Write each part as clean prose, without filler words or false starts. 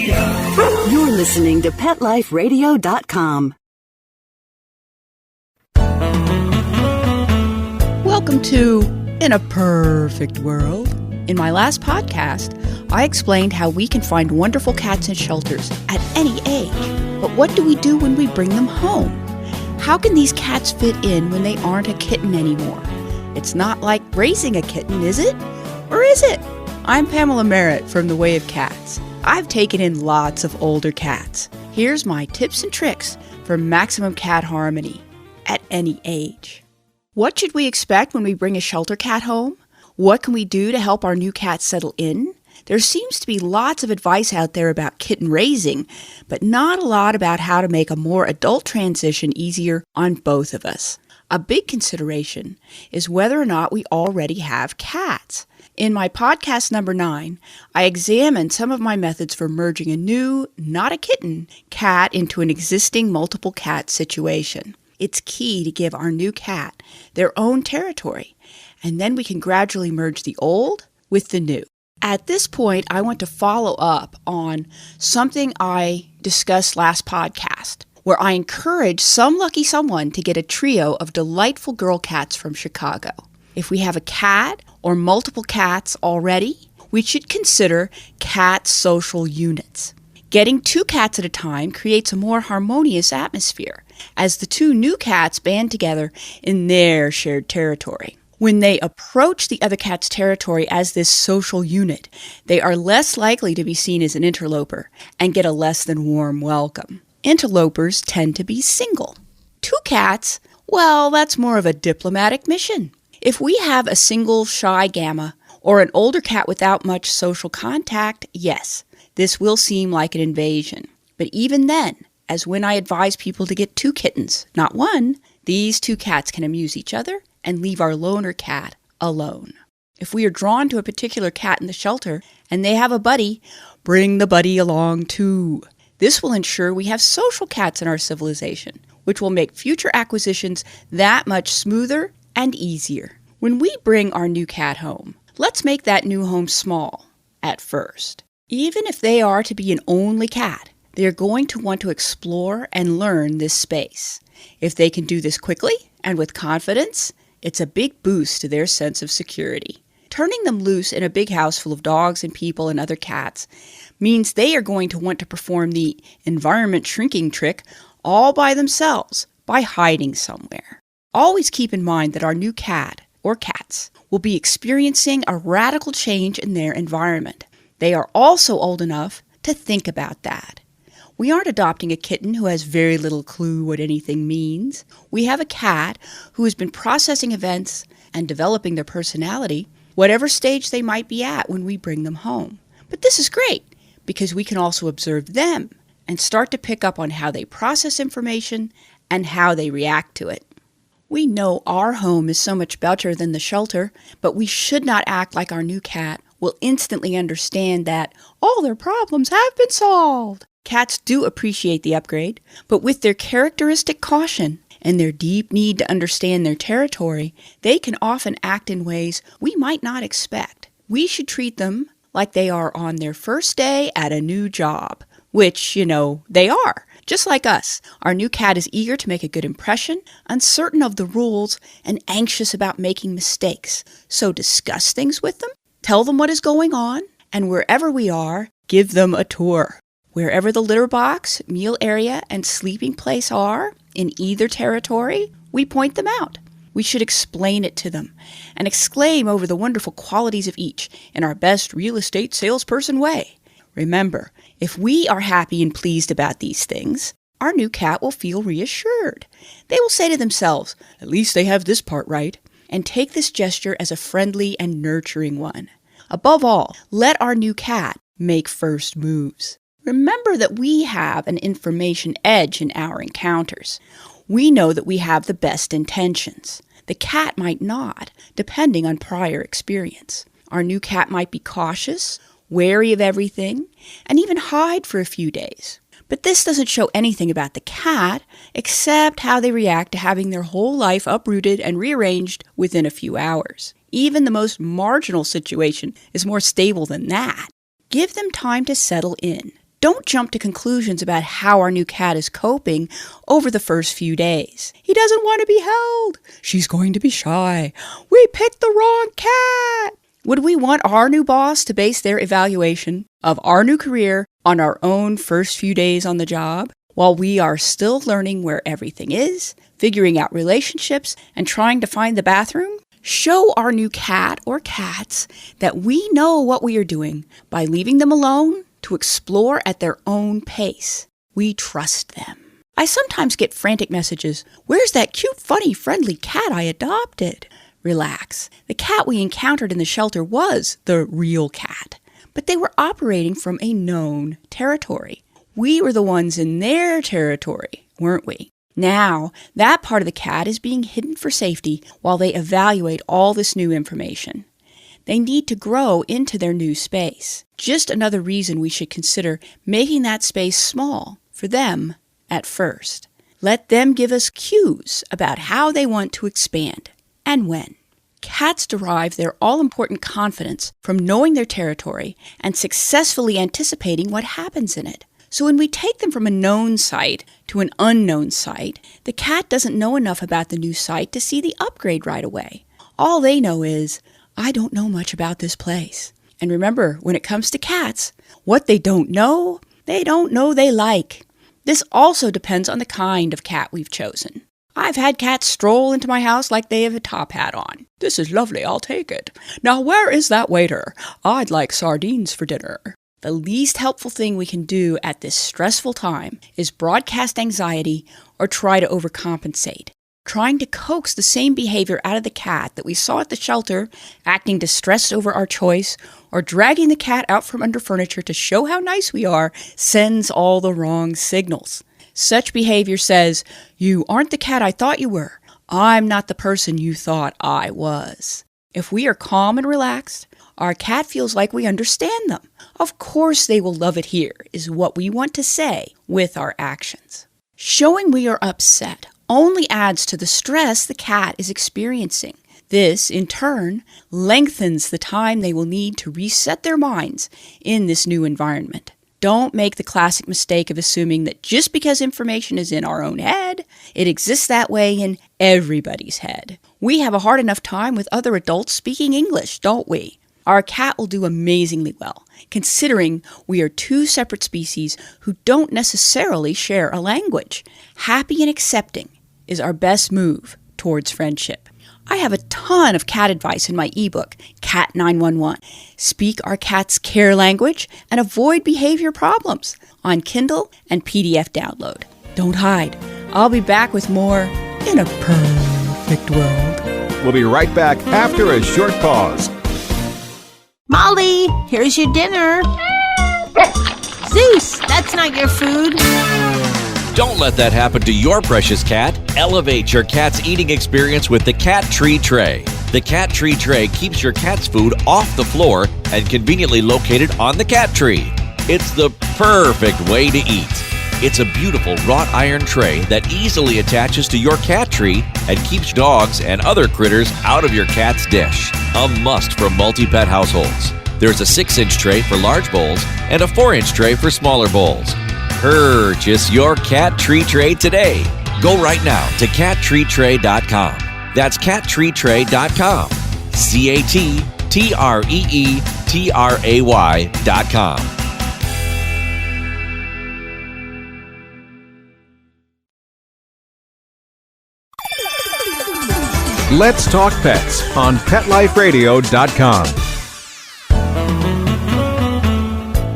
You're listening to PetLifeRadio.com. Welcome to In a Perfect World. In my last podcast, I explained how we can find wonderful cats in shelters at any age. But what do we do when we bring them home? How can these cats fit in when they aren't a kitten anymore? It's not like raising a kitten, is it? Or is it? I'm Pamela Merritt from The Way of Cats. I've taken in lots of older cats. Here's my tips and tricks for maximum cat harmony at any age. What should we expect when we bring a shelter cat home? What can we do to help our new cat settle in? There seems to be lots of advice out there about kitten raising, but not a lot about how to make a more adult transition easier on both of us. A big consideration is whether or not we already have cats. In my podcast number 9, I examined some of my methods for merging a new, not-a-kitten, cat into an existing multiple cat situation. It's key to give our new cat their own territory, and then we can gradually merge the old with the new. At this point, I want to follow up on something I discussed last podcast, where I encourage some lucky someone to get a trio of delightful girl cats from Chicago. If we have a cat or multiple cats already, we should consider cat social units. Getting 2 cats at a time creates a more harmonious atmosphere, as the 2 new cats band together in their shared territory. When they approach the other cat's territory as this social unit, they are less likely to be seen as an interloper and get a less than warm welcome. Interlopers tend to be single. 2 cats, well, that's more of a diplomatic mission. If we have a single shy gamma or an older cat without much social contact, yes, this will seem like an invasion. But even then, as when I advise people to get 2 kittens, not 1, these 2 cats can amuse each other and leave our loner cat alone. If we are drawn to a particular cat in the shelter and they have a buddy, bring the buddy along too. This will ensure we have social cats in our civilization, which will make future acquisitions that much smoother and easier. When we bring our new cat home, let's make that new home small at first. Even if they are to be an only cat, they are going to want to explore and learn this space. If they can do this quickly and with confidence, it's a big boost to their sense of security. Turning them loose in a big house full of dogs and people and other cats means they are going to want to perform the environment shrinking trick all by themselves by hiding somewhere. Always keep in mind that our new cat or cats will be experiencing a radical change in their environment. They are also old enough to think about that. We aren't adopting a kitten who has very little clue what anything means. We have a cat who has been processing events and developing their personality, whatever stage they might be at when we bring them home. But this is great because we can also observe them and start to pick up on how they process information and how they react to it. We know our home is so much better than the shelter, but we should not act like our new cat will instantly understand that all their problems have been solved. Cats do appreciate the upgrade, but with their characteristic caution and their deep need to understand their territory, they can often act in ways we might not expect. We should treat them like they are on their first day at a new job, which, they are. Just like us, our new cat is eager to make a good impression, uncertain of the rules, and anxious about making mistakes. So discuss things with them, tell them what is going on, and wherever we are, give them a tour. Wherever the litter box, meal area, and sleeping place are in either territory, we point them out. We should explain it to them and exclaim over the wonderful qualities of each in our best real estate salesperson way. Remember, if we are happy and pleased about these things, our new cat will feel reassured. They will say to themselves, "At least they have this part right," and take this gesture as a friendly and nurturing one. Above all, let our new cat make first moves. Remember that we have an information edge in our encounters. We know that we have the best intentions. The cat might not, depending on prior experience. Our new cat might be cautious, wary of everything, and even hide for a few days. But this doesn't show anything about the cat, except how they react to having their whole life uprooted and rearranged within a few hours. Even the most marginal situation is more stable than that. Give them time to settle in. Don't jump to conclusions about how our new cat is coping over the first few days. He doesn't want to be held. She's going to be shy. We picked the wrong cat. Would we want our new boss to base their evaluation of our new career on our own first few days on the job, while we are still learning where everything is, figuring out relationships, and trying to find the bathroom? Show our new cat or cats that we know what we are doing by leaving them alone to explore at their own pace. We trust them. I sometimes get frantic messages, "Where's that cute, funny, friendly cat I adopted?" Relax. The cat we encountered in the shelter was the real cat, but they were operating from a known territory. We were the ones in their territory, weren't we? Now, that part of the cat is being hidden for safety while they evaluate all this new information. They need to grow into their new space. Just another reason we should consider making that space small for them at first. Let them give us cues about how they want to expand and when. Cats derive their all-important confidence from knowing their territory and successfully anticipating what happens in it. So when we take them from a known site to an unknown site, the cat doesn't know enough about the new site to see the upgrade right away. All they know is, "I don't know much about this place." And remember, when it comes to cats, what they don't know they like. This also depends on the kind of cat we've chosen. I've had cats stroll into my house like they have a top hat on. "This is lovely, I'll take it. Now where is that waiter? I'd like sardines for dinner." The least helpful thing we can do at this stressful time is broadcast anxiety or try to overcompensate. Trying to coax the same behavior out of the cat that we saw at the shelter, acting distressed over our choice, or dragging the cat out from under furniture to show how nice we are, sends all the wrong signals. Such behavior says, "You aren't the cat I thought you were. I'm not the person you thought I was." If we are calm and relaxed, our cat feels like we understand them. Of course they will love it here, is what we want to say with our actions. Showing we are upset only adds to the stress the cat is experiencing. This, in turn, lengthens the time they will need to reset their minds in this new environment. Don't make the classic mistake of assuming that just because information is in our own head, it exists that way in everybody's head. We have a hard enough time with other adults speaking English, don't we? Our cat will do amazingly well, considering we are two separate species who don't necessarily share a language. Happy and accepting is our best move towards friendship. I have a ton of cat advice in my ebook, Cat 911. Speak our cat's care language and avoid behavior problems on Kindle and PDF download. Don't hide. I'll be back with more in a perfect world. We'll be right back after a short pause. Molly, here's your dinner. Zeus, that's not your food. Don't let that happen to your precious cat. Elevate your cat's eating experience with the Cat Tree Tray. The Cat Tree Tray keeps your cat's food off the floor and conveniently located on the cat tree. It's the perfect way to eat. It's a beautiful wrought iron tray that easily attaches to your cat tree and keeps dogs and other critters out of your cat's dish. A must for multi-pet households. There's a 6-inch tray for large bowls and a 4-inch tray for smaller bowls. Purchase your Cat Tree Tray today. Go right now to cattreetray.com. That's cattreetray.com. cattreetray.com. Let's Talk Pets on PetLifeRadio.com.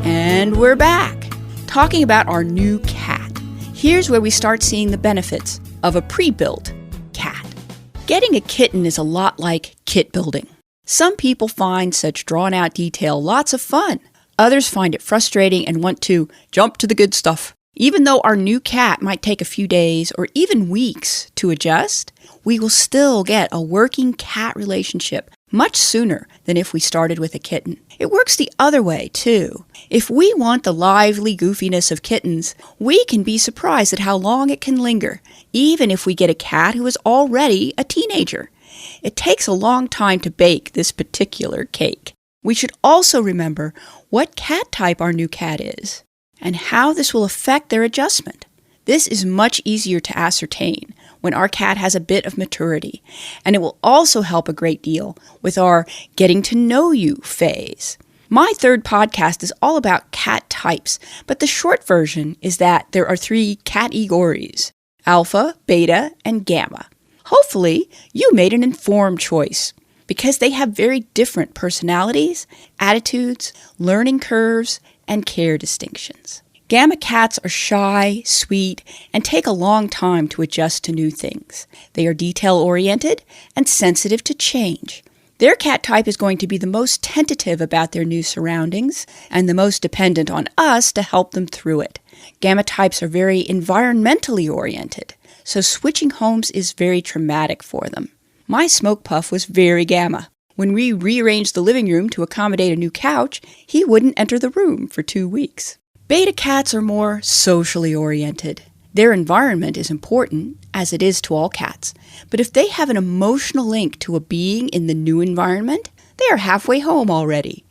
And we're back, talking about our new cat. Here's where we start seeing the benefits of a pre-built cat. Getting a kitten is a lot like kit building. Some people find such drawn-out detail lots of fun. Others find it frustrating and want to jump to the good stuff. Even though our new cat might take a few days or even weeks to adjust, we will still get a working cat relationship much sooner than if we started with a kitten. It works the other way, too. If we want the lively goofiness of kittens, we can be surprised at how long it can linger, even if we get a cat who is already a teenager. It takes a long time to bake this particular cake. We should also remember what cat type our new cat is. and how this will affect their adjustment. This is much easier to ascertain when our cat has a bit of maturity, and it will also help a great deal with our getting to know you phase. My third podcast is all about cat types, but the short version is that there are 3 categories: alpha, beta, and gamma. Hopefully, you made an informed choice because they have very different personalities, attitudes, learning curves, and care distinctions. Gamma cats are shy, sweet, and take a long time to adjust to new things. They are detail-oriented and sensitive to change. Their cat type is going to be the most tentative about their new surroundings and the most dependent on us to help them through it. Gamma types are very environmentally oriented, so switching homes is very traumatic for them. My smoke puff was very gamma. When we rearranged the living room to accommodate a new couch, he wouldn't enter the room for 2 weeks. Beta cats are more socially oriented. Their environment is important, as it is to all cats, but if they have an emotional link to a being in the new environment, they are halfway home already.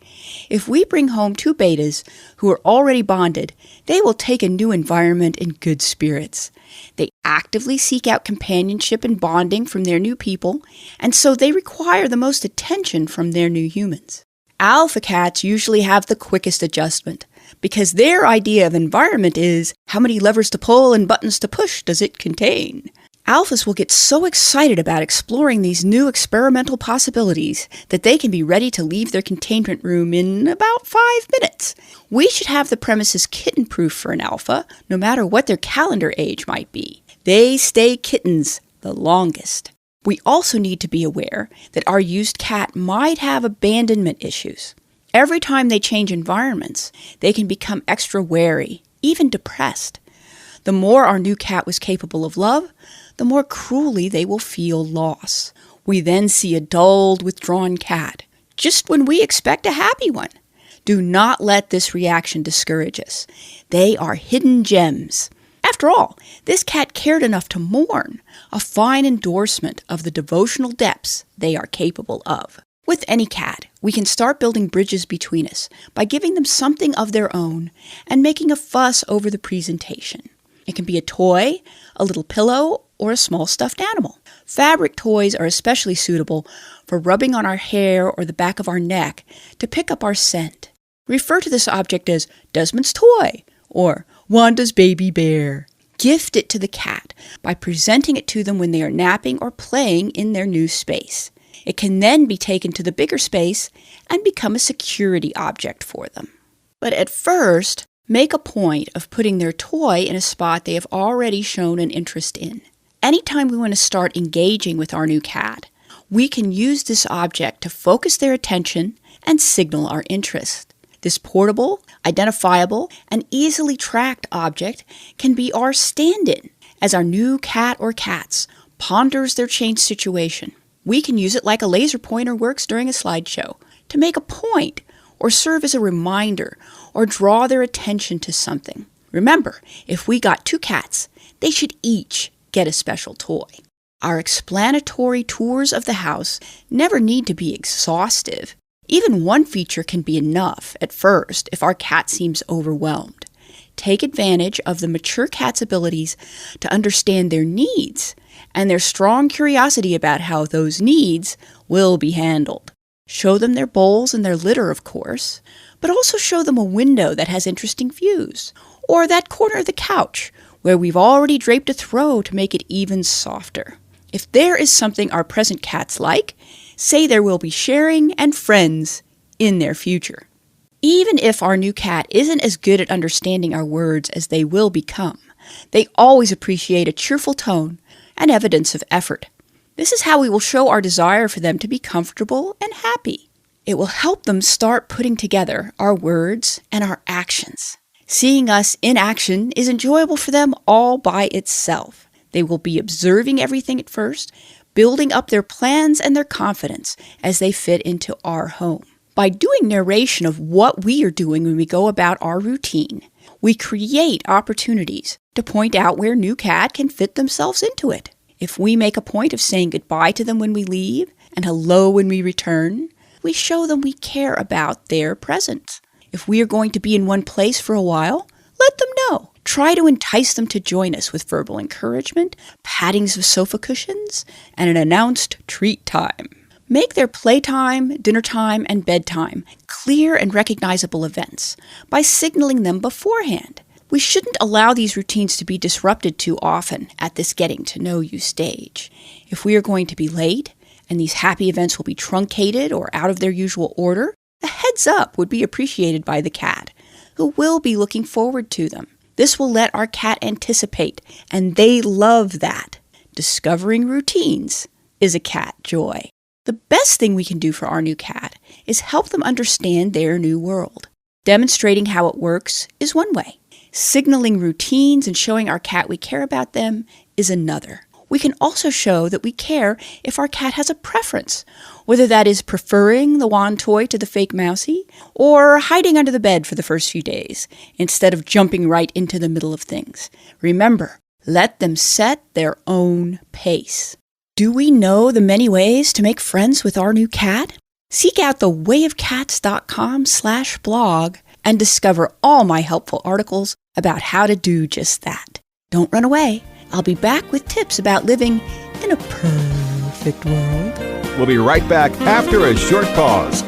If we bring home 2 betas who are already bonded, they will take a new environment in good spirits. They actively seek out companionship and bonding from their new people, and so they require the most attention from their new humans. Alpha cats usually have the quickest adjustment, because their idea of environment is, how many levers to pull and buttons to push does it contain? Alphas will get so excited about exploring these new experimental possibilities that they can be ready to leave their containment room in about 5 minutes. We should have the premises kitten-proof for an alpha, no matter what their calendar age might be. They stay kittens the longest. We also need to be aware that our used cat might have abandonment issues. Every time they change environments, they can become extra wary, even depressed. The more our new cat was capable of love, the more cruelly they will feel loss. We then see a dulled, withdrawn cat, just when we expect a happy one. Do not let this reaction discourage us. They are hidden gems. After all, this cat cared enough to mourn, a fine endorsement of the devotional depths they are capable of. With any cat, we can start building bridges between us by giving them something of their own and making a fuss over the presentation. It can be a toy, a little pillow, or a small stuffed animal. Fabric toys are especially suitable for rubbing on our hair or the back of our neck to pick up our scent. Refer to this object as Desmond's toy or Wanda's baby bear. Gift it to the cat by presenting it to them when they are napping or playing in their new space. It can then be taken to the bigger space and become a security object for them. But at first, make a point of putting their toy in a spot they have already shown an interest in. Anytime we want to start engaging with our new cat, we can use this object to focus their attention and signal our interest. This portable, identifiable, and easily tracked object can be our stand-in as our new cat or cats ponders their changed situation. We can use it like a laser pointer works during a slideshow to make a point or serve as a reminder or draw their attention to something. Remember, if we got 2 cats, they should each get a special toy. Our explanatory tours of the house never need to be exhaustive. Even one feature can be enough at first if our cat seems overwhelmed. Take advantage of the mature cat's abilities to understand their needs and their strong curiosity about how those needs will be handled. Show them their bowls and their litter, of course, but also show them a window that has interesting views, or that corner of the couch where we've already draped a throw to make it even softer. If there is something our present cats like, say there will be sharing and friends in their future. Even if our new cat isn't as good at understanding our words as they will become, they always appreciate a cheerful tone and evidence of effort. This is how we will show our desire for them to be comfortable and happy. It will help them start putting together our words and our actions. Seeing us in action is enjoyable for them all by itself. They will be observing everything at first, building up their plans and their confidence as they fit into our home. By doing narration of what we are doing when we go about our routine, we create opportunities to point out where new cat can fit themselves into it. If we make a point of saying goodbye to them when we leave and hello when we return, we show them we care about their presence. If we are going to be in one place for a while, let them know. Try to entice them to join us with verbal encouragement, pattings of sofa cushions, and an announced treat time. Make their playtime, dinner time, and bedtime clear and recognizable events by signaling them beforehand. We shouldn't allow these routines to be disrupted too often at this getting to know you stage. If we are going to be late, and these happy events will be truncated or out of their usual order, a heads up would be appreciated by the cat, who will be looking forward to them. This will let our cat anticipate, and they love that. Discovering routines is a cat joy. The best thing we can do for our new cat is help them understand their new world. Demonstrating how it works is one way. Signaling routines and showing our cat we care about them is another. We can also show that we care if our cat has a preference, whether that is preferring the wand toy to the fake mousey or hiding under the bed for the first few days instead of jumping right into the middle of things. Remember, let them set their own pace. Do we know the many ways to make friends with our new cat? Seek out the wayofcats.com/blog and discover all my helpful articles about how to do just that. Don't run away. I'll be back with tips about living in a perfect world. We'll be right back after a short pause.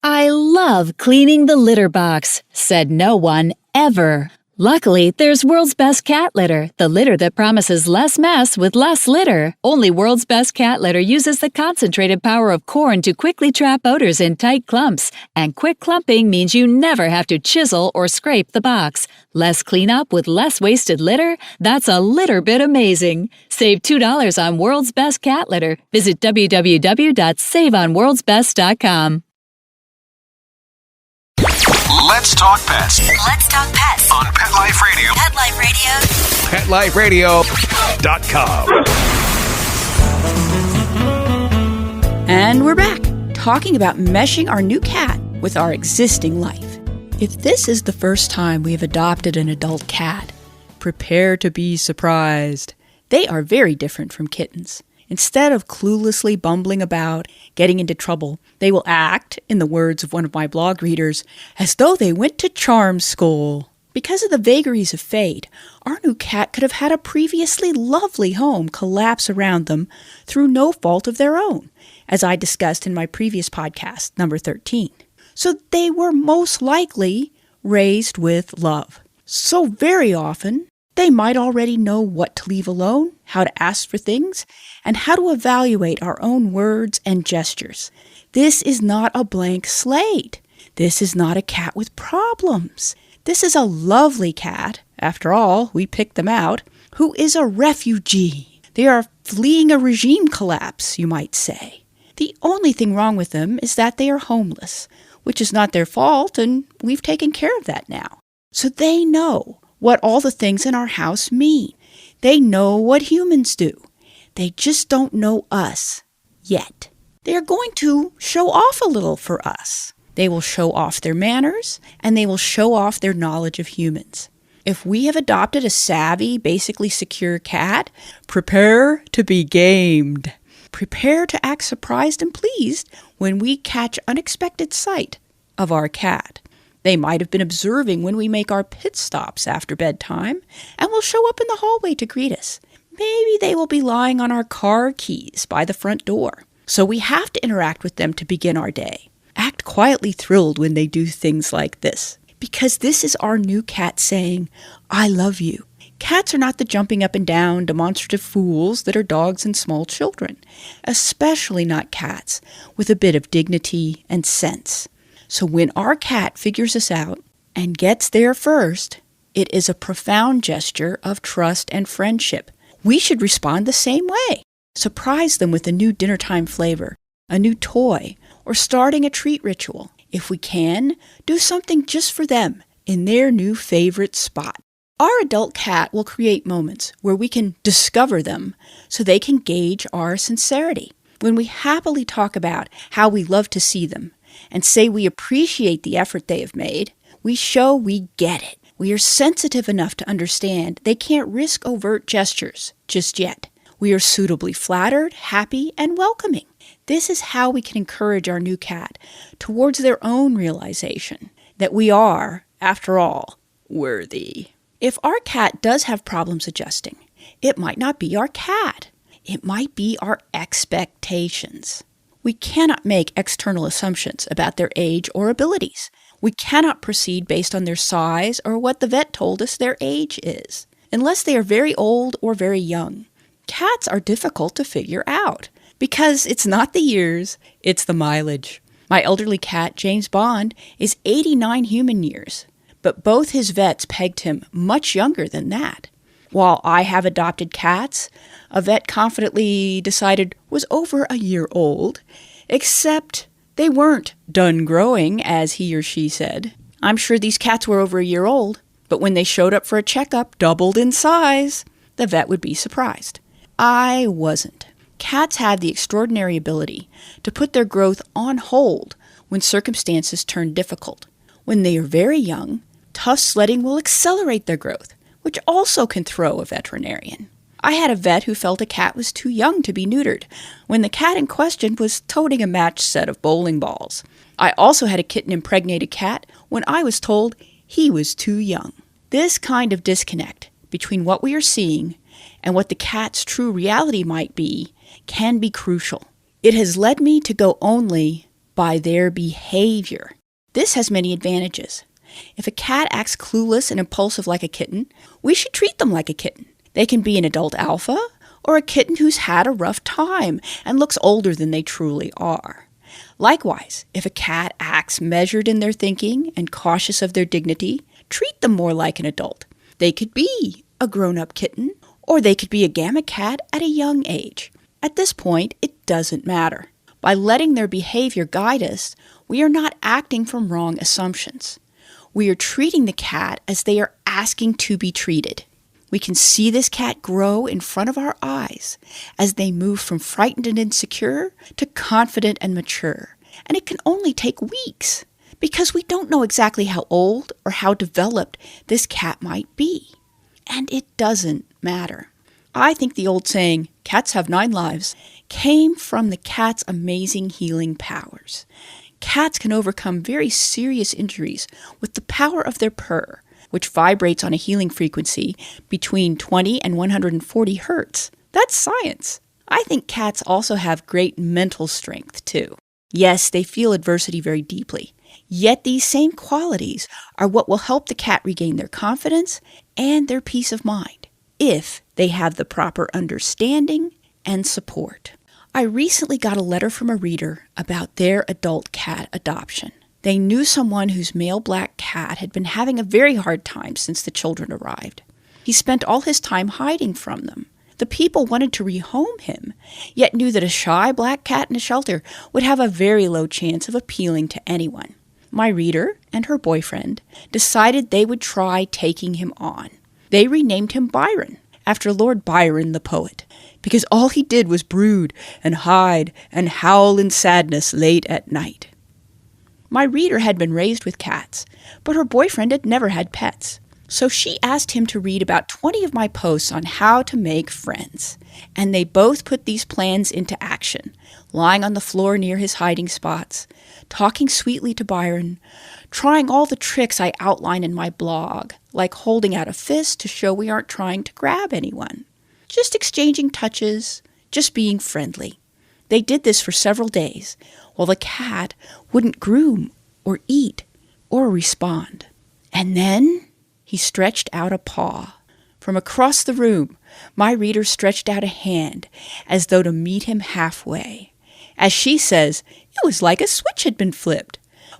I love cleaning the litter box, said no one ever. Luckily, there's World's Best Cat Litter, the litter that promises less mess with less litter. Only World's Best Cat Litter uses the concentrated power of corn to quickly trap odors in tight clumps. And quick clumping means you never have to chisel or scrape the box. Less cleanup with less wasted litter? That's a litter bit amazing. Save $2 on World's Best Cat Litter. Visit www.saveonworldsbest.com. Let's talk pets Let's talk pets on Pet Life Radio. Pet Life Radio. PetLifeRadio.com. And we're back, talking about meshing our new cat with our existing life. If this is the first time we have adopted an adult cat, prepare to be surprised. They are very different from kittens. Instead of cluelessly bumbling about, getting into trouble, they will act, in the words of one of my blog readers, as though they went to charm school. Because of the vagaries of fate, our new cat could have had a previously lovely home collapse around them through no fault of their own, as I discussed in my previous podcast, number 13. So they were most likely raised with love. So very often, they might already know what to leave alone, how to ask for things, and how to evaluate our own words and gestures. This is not a blank slate. This is not a cat with problems. This is a lovely cat, after all, we picked them out, who is a refugee. They are fleeing a regime collapse, you might say. The only thing wrong with them is that they are homeless, which is not their fault, and we've taken care of that now. So they know what all the things in our house mean. They know what humans do. They just don't know us yet. They are going to show off a little for us. They will show off their manners, and they will show off their knowledge of humans. If we have adopted a savvy, basically secure cat, prepare to be gamed. Prepare to act surprised and pleased when we catch unexpected sight of our cat. They might have been observing when we make our pit stops after bedtime and will show up in the hallway to greet us. Maybe they will be lying on our car keys by the front door. So we have to interact with them to begin our day. Act quietly thrilled when they do things like this, because this is our new cat saying, I love you. Cats are not the jumping up and down, demonstrative fools that are dogs and small children, especially not cats with a bit of dignity and sense. So when our cat figures us out and gets there first, it is a profound gesture of trust and friendship. We should respond the same way. Surprise them with a new dinnertime flavor, a new toy, or starting a treat ritual. If we can, do something just for them in their new favorite spot. Our adult cat will create moments where we can discover them so they can gauge our sincerity. When we happily talk about how we love to see them and say we appreciate the effort they have made, we show we get it. We are sensitive enough to understand they can't risk overt gestures just yet. We are suitably flattered, happy, and welcoming. This is how we can encourage our new cat towards their own realization that we are After all, worthy. If our cat does have problems adjusting, it might not be our cat. It might be our expectations. We cannot make external assumptions about their age or abilities. We cannot proceed based on their size or what the vet told us their age is, unless they are very old or very young. Cats are difficult to figure out because it's not the years, it's the mileage. My elderly cat, James Bond, is 89 human years, but both his vets pegged him much younger than that. While I have adopted cats, a vet confidently decided was over a year old, except they weren't done growing, as he or she said. I'm sure these cats were over a year old, but when they showed up for a checkup, doubled in size, the vet would be surprised. I wasn't. Cats have the extraordinary ability to put their growth on hold when circumstances turn difficult. When they are very young, tough sledding will accelerate their growth, which also can throw a veterinarian. I had a vet who felt a cat was too young to be neutered when the cat in question was toting a matched set of bowling balls. I also had a kitten-impregnated cat when I was told he was too young. This kind of disconnect between what we are seeing and what the cat's true reality might be can be crucial. It has led me to go only by their behavior. This has many advantages. If a cat acts clueless and impulsive like a kitten, we should treat them like a kitten. They can be an adult alpha or a kitten who's had a rough time and looks older than they truly are. Likewise, if a cat acts measured in their thinking and cautious of their dignity, treat them more like an adult. They could be a grown-up kitten, or they could be a gamma cat at a young age. At this point, it doesn't matter. By letting their behavior guide us, we are not acting from wrong assumptions. We are treating the cat as they are asking to be treated. We can see this cat grow in front of our eyes as they move from frightened and insecure to confident and mature. And it can only take weeks because we don't know exactly how old or how developed this cat might be. And it doesn't matter. I think the old saying, "Cats have 9 lives," came from the cat's amazing healing powers. Cats can overcome very serious injuries with the power of their purr, which vibrates on a healing frequency between 20 and 140 hertz. That's science. I think cats also have great mental strength, too. Yes, they feel adversity very deeply. Yet these same qualities are what will help the cat regain their confidence and their peace of mind, if they have the proper understanding and support. I recently got a letter from a reader about their adult cat adoption. They knew someone whose male black cat had been having a very hard time since the children arrived. He spent all his time hiding from them. The people wanted to rehome him, yet knew that a shy black cat in a shelter would have a very low chance of appealing to anyone. My reader and her boyfriend decided they would try taking him on. They renamed him Byron, after Lord Byron the poet, because all he did was brood and hide and howl in sadness late at night. My reader had been raised with cats, but her boyfriend had never had pets. So she asked him to read about 20 of my posts on how to make friends. And they both put these plans into action, lying on the floor near his hiding spots, talking sweetly to Byron, trying all the tricks I outline in my blog, like holding out a fist to show we aren't trying to grab anyone. Just exchanging touches, just being friendly. They did this for several days, while the cat wouldn't groom or eat or respond. And then he stretched out a paw. From across the room, my reader stretched out a hand as though to meet him halfway. As she says, it was like a switch had been flipped.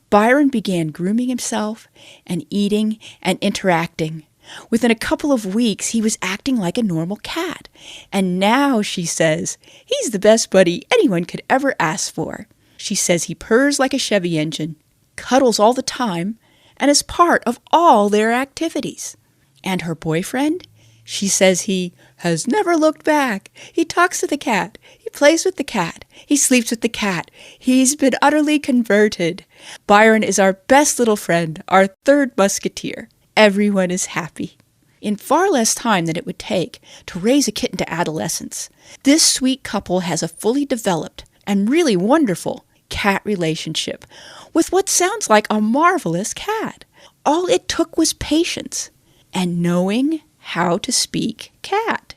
Byron began grooming himself and eating and interacting. Within a couple of weeks, he was acting like a normal cat. And now, she says, he's the best buddy anyone could ever ask for. She says he purrs like a Chevy engine, cuddles all the time, and is part of all their activities. And her boyfriend? She says he has never looked back. He talks to the cat. He plays with the cat. He sleeps with the cat. He's been utterly converted. Byron is our best little friend, our third musketeer. Everyone is happy. In far less time than it would take to raise a kitten to adolescence, this sweet couple has a fully developed and really wonderful cat relationship with what sounds like a marvelous cat. All it took was patience and knowing how to speak cat.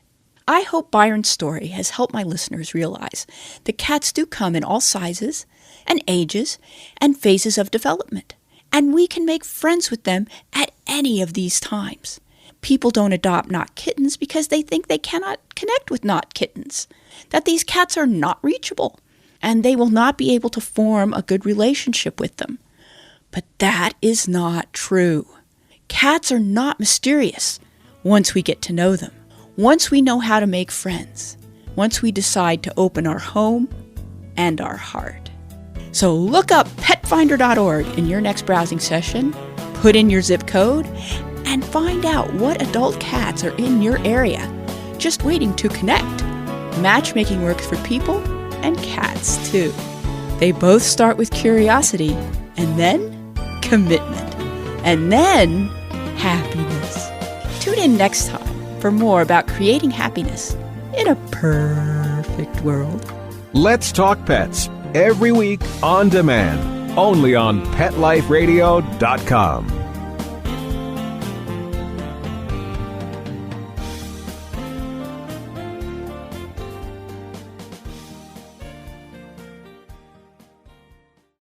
I hope Byron's story has helped my listeners realize that cats do come in all sizes and ages and phases of development, and we can make friends with them at any of these times. People don't adopt not-kittens because they think they cannot connect with not-kittens, that these cats are not reachable, and they will not be able to form a good relationship with them. But that is not true. Cats are not mysterious once we get to know them, once we know how to make friends, once we decide to open our home and our heart. So look up petfinder.org in your next browsing session, put in your zip code, and find out what adult cats are in your area, just waiting to connect. Matchmaking works for people and cats too. They both start with curiosity, and then commitment, and then happiness. Tune in next time for more about creating happiness in a perfect world. Let's Talk Pets, every week on demand, only on PetLifeRadio.com.